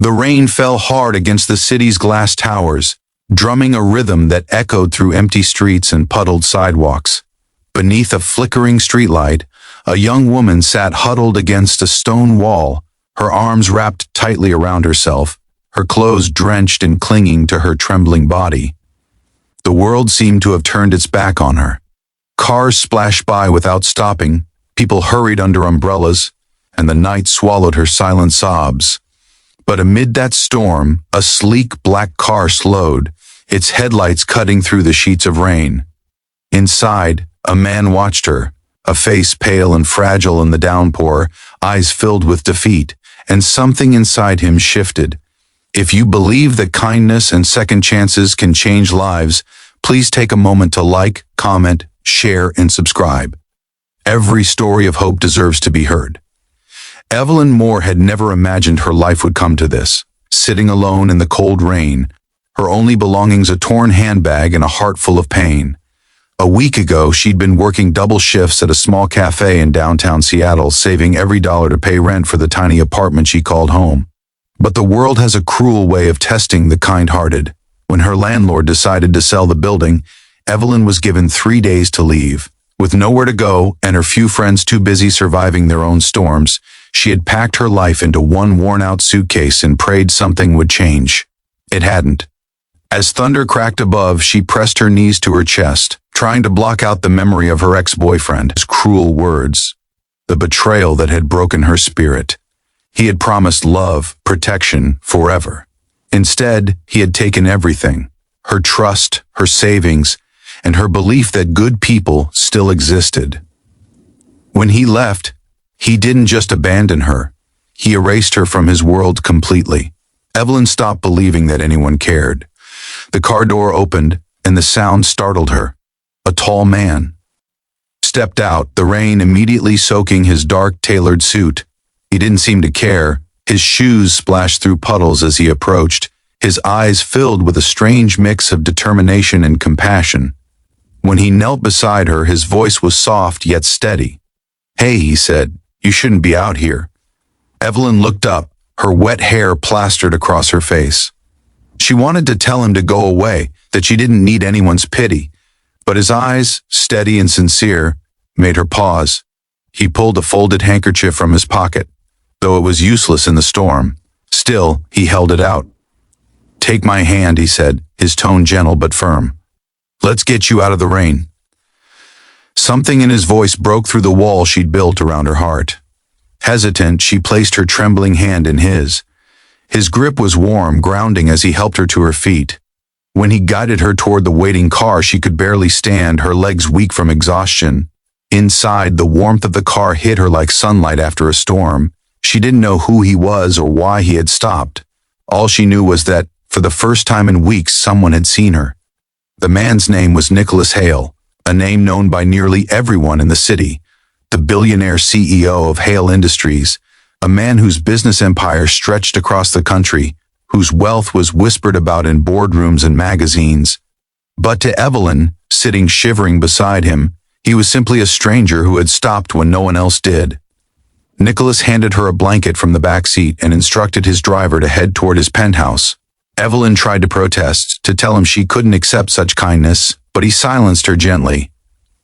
The rain fell hard against the city's glass towers, drumming a rhythm that echoed through empty streets and puddled sidewalks. Beneath a flickering streetlight, a young woman sat huddled against a stone wall, her arms wrapped tightly around herself, her clothes drenched and clinging to her trembling body. The world seemed to have turned its back on her. Cars splashed by without stopping, people hurried under umbrellas, and the night swallowed her silent sobs. But amid that storm, a sleek black car slowed, its headlights cutting through the sheets of rain. Inside, a man watched her, a face pale and fragile in the downpour, eyes filled with defeat, and something inside him shifted. If you believe that kindness and second chances can change lives, please take a moment to like, comment, share, and subscribe. Every story of hope deserves to be heard. Evelyn Moore had never imagined her life would come to this, sitting alone in the cold rain, her only belongings a torn handbag and a heart full of pain. A week ago, she'd been working double shifts at a small cafe in downtown Seattle, saving every dollar to pay rent for the tiny apartment she called home. But the world has a cruel way of testing the kind-hearted. When her landlord decided to sell the building, Evelyn was given 3 days to leave. With nowhere to go and her few friends too busy surviving their own storms, she had packed her life into one worn-out suitcase and prayed something would change. It hadn't. As thunder cracked above, she pressed her knees to her chest, trying to block out the memory of her ex-boyfriend, his cruel words, the betrayal that had broken her spirit. He had promised love, protection, forever. Instead, he had taken everything, her trust, her savings, and her belief that good people still existed. When he left, he didn't just abandon her, he erased her from his world completely. Evelyn stopped believing that anyone cared. The car door opened, and the sound startled her. A tall man stepped out, the rain immediately soaking his dark, tailored suit. He didn't seem to care. His shoes splashed through puddles as he approached, his eyes filled with a strange mix of determination and compassion. When he knelt beside her, his voice was soft yet steady. "Hey," he said, "you shouldn't be out here." Evelyn looked up, her wet hair plastered across her face. She wanted to tell him to go away, that she didn't need anyone's pity, but his eyes, steady and sincere, made her pause. He pulled a folded handkerchief from his pocket, though it was useless in the storm. Still, he held it out. "Take my hand," he said, his tone gentle but firm. "Let's get you out of the rain." Something in his voice broke through the wall she'd built around her heart. Hesitant, she placed her trembling hand in his. His grip was warm, grounding as he helped her to her feet. When he guided her toward the waiting car, she could barely stand, her legs weak from exhaustion. Inside, the warmth of the car hit her like sunlight after a storm. She didn't know who he was or why he had stopped. All she knew was that, for the first time in weeks, someone had seen her. The man's name was Nicholas Hale, a name known by nearly everyone in the city, the billionaire CEO of Hale Industries, a man whose business empire stretched across the country, whose wealth was whispered about in boardrooms and magazines. But to Evelyn, sitting shivering beside him, he was simply a stranger who had stopped when no one else did. Nicholas handed her a blanket from the back seat and instructed his driver to head toward his penthouse. Evelyn tried to protest, to tell him she couldn't accept such kindness, but he silenced her gently.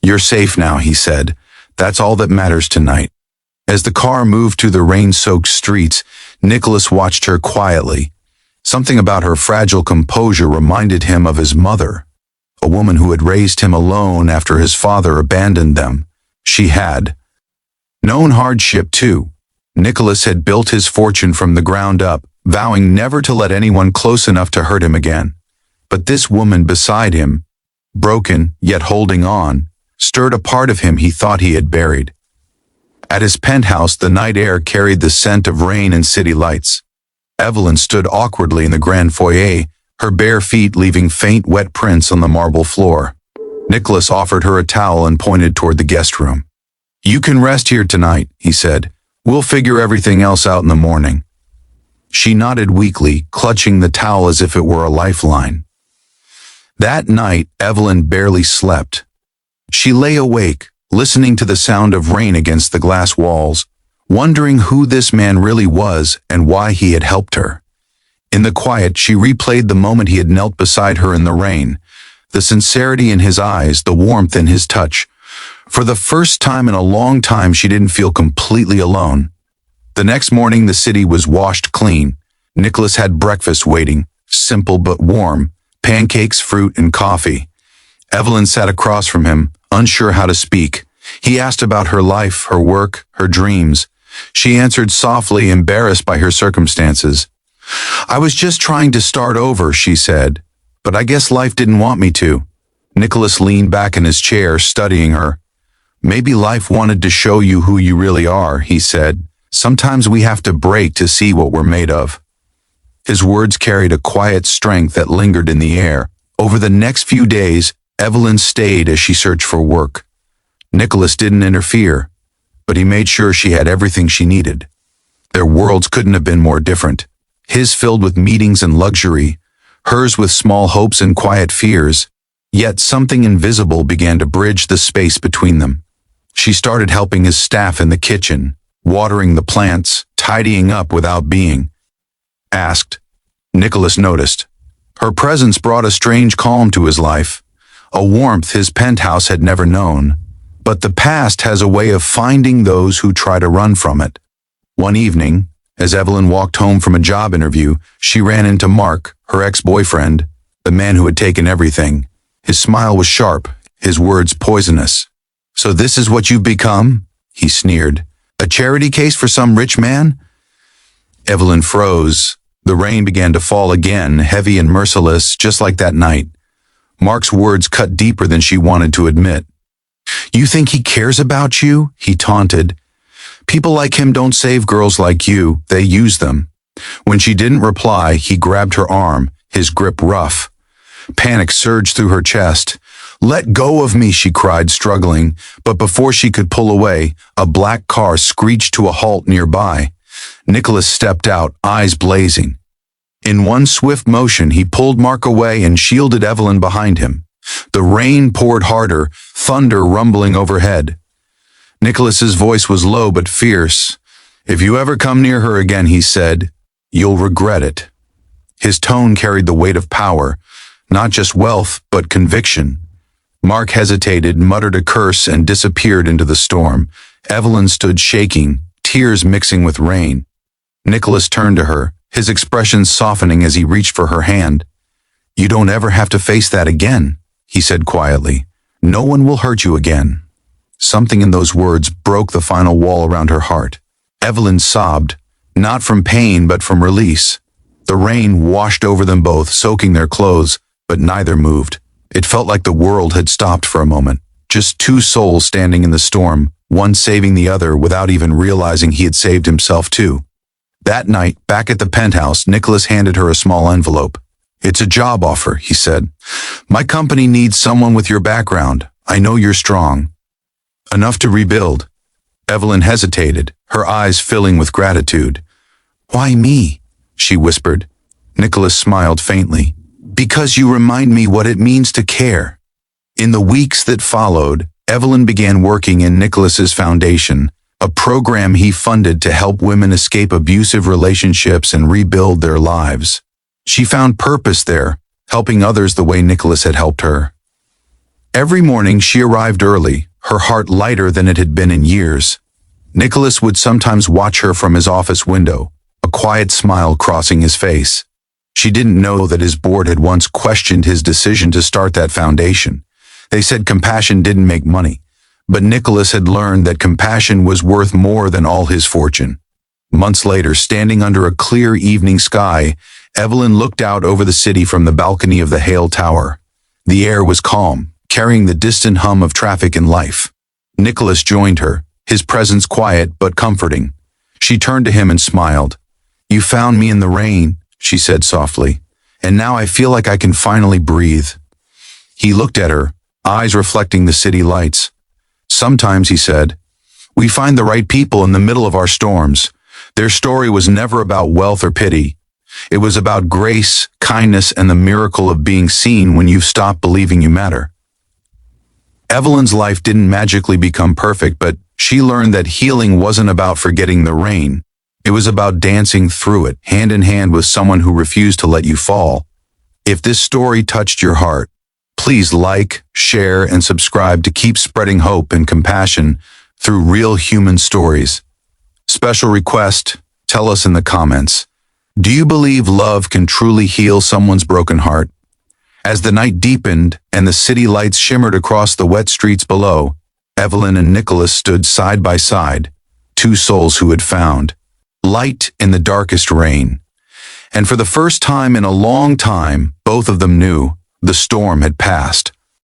"You're safe now," he said. "That's all that matters tonight." As the car moved through the rain-soaked streets, Nicholas watched her quietly. Something about her fragile composure reminded him of his mother, a woman who had raised him alone after his father abandoned them. She had known hardship too. Nicholas had built his fortune from the ground up, vowing never to let anyone close enough to hurt him again. But this woman beside him, broken yet holding on, stirred a part of him he thought he had buried. At his penthouse, the night air carried the scent of rain and city lights. Evelyn stood awkwardly in the grand foyer, her bare feet leaving faint wet prints on the marble floor. Nicholas offered her a towel and pointed toward the guest room. "You can rest here tonight," he said. "We'll figure everything else out in the morning." She nodded weakly, clutching the towel as if it were a lifeline. That night, Evelyn barely slept. She lay awake, listening to the sound of rain against the glass walls, wondering who this man really was and why he had helped her. In the quiet, she replayed the moment he had knelt beside her in the rain, the sincerity in his eyes, the warmth in his touch. For the first time in a long time, she didn't feel completely alone. The next morning, the city was washed clean. Nicholas had breakfast waiting, simple but warm, pancakes, fruit, and coffee. Evelyn sat across from him, unsure how to speak. He asked about her life, her work, her dreams. She answered softly, embarrassed by her circumstances. "I was just trying to start over," she said, "but I guess life didn't want me to." Nicholas leaned back in his chair, studying her. "Maybe life wanted to show you who you really are," he said. "Sometimes we have to break to see what we're made of." His words carried a quiet strength that lingered in the air. Over the next few days, Evelyn stayed as she searched for work. Nicholas didn't interfere, but he made sure she had everything she needed. Their worlds couldn't have been more different. His filled with meetings and luxury, hers with small hopes and quiet fears. Yet something invisible began to bridge the space between them. She started helping his staff in the kitchen, watering the plants, tidying up without being asked. Nicholas noticed. Her presence brought a strange calm to his life, a warmth his penthouse had never known. But the past has a way of finding those who try to run from it. One evening, as Evelyn walked home from a job interview, she ran into Mark, her ex-boyfriend, the man who had taken everything. His smile was sharp, his words poisonous. "So this is what you've become?" he sneered. "A charity case for some rich man?" Evelyn froze. The rain began to fall again, heavy and merciless, just like that night. Mark's words cut deeper than she wanted to admit. "You think he cares about you?" he taunted. "People like him don't save girls like you, they use them." When she didn't reply, he grabbed her arm, his grip rough. Panic surged through her chest. "Let go of me," she cried, struggling, but before she could pull away, a black car screeched to a halt nearby. Nicholas stepped out, eyes blazing. In one swift motion, he pulled Mark away and shielded Evelyn behind him. The rain poured harder, thunder rumbling overhead. Nicholas's voice was low but fierce. "If you ever come near her again," he said, "you'll regret it." His tone carried the weight of power, not just wealth, but conviction. Mark hesitated, muttered a curse, and disappeared into the storm. Evelyn stood shaking, tears mixing with rain. Nicholas turned to her, his expression softening as he reached for her hand. "You don't ever have to face that again," he said quietly. "No one will hurt you again." Something in those words broke the final wall around her heart. Evelyn sobbed, not from pain but from release. The rain washed over them both, soaking their clothes, but neither moved. It felt like the world had stopped for a moment. Just two souls standing in the storm, one saving the other without even realizing he had saved himself too. That night, back at the penthouse, Nicholas handed her a small envelope. "It's a job offer," he said. "My company needs someone with your background. I know you're strong. Enough to rebuild." Evelyn hesitated, her eyes filling with gratitude. "Why me?" she whispered. Nicholas smiled faintly. "Because you remind me what it means to care." In the weeks that followed, Evelyn began working in Nicholas's foundation, a program he funded to help women escape abusive relationships and rebuild their lives. She found purpose there, helping others the way Nicholas had helped her. Every morning she arrived early, her heart lighter than it had been in years. Nicholas would sometimes watch her from his office window, a quiet smile crossing his face. She didn't know that his board had once questioned his decision to start that foundation. They said compassion didn't make money, but Nicholas had learned that compassion was worth more than all his fortune. Months later, standing under a clear evening sky, Evelyn looked out over the city from the balcony of the Hale Tower. The air was calm, carrying the distant hum of traffic and life. Nicholas joined her, his presence quiet but comforting. She turned to him and smiled. "You found me in the rain," she said softly, "and now I feel like I can finally breathe." He looked at her, eyes reflecting the city lights. "Sometimes," he said, "we find the right people in the middle of our storms. Their story was never about wealth or pity. It was about grace, kindness, and the miracle of being seen when you've stopped believing you matter." Evelyn's life didn't magically become perfect, but she learned that healing wasn't about forgetting the rain. It was about dancing through it, hand in hand with someone who refused to let you fall. If this story touched your heart, please like, share, and subscribe to keep spreading hope and compassion through real human stories. Special request, tell us in the comments. Do you believe love can truly heal someone's broken heart? As the night deepened and the city lights shimmered across the wet streets below, Evelyn and Nicholas stood side by side, two souls who had found light in the darkest rain. And for the first time in a long time, both of them knew the storm had passed.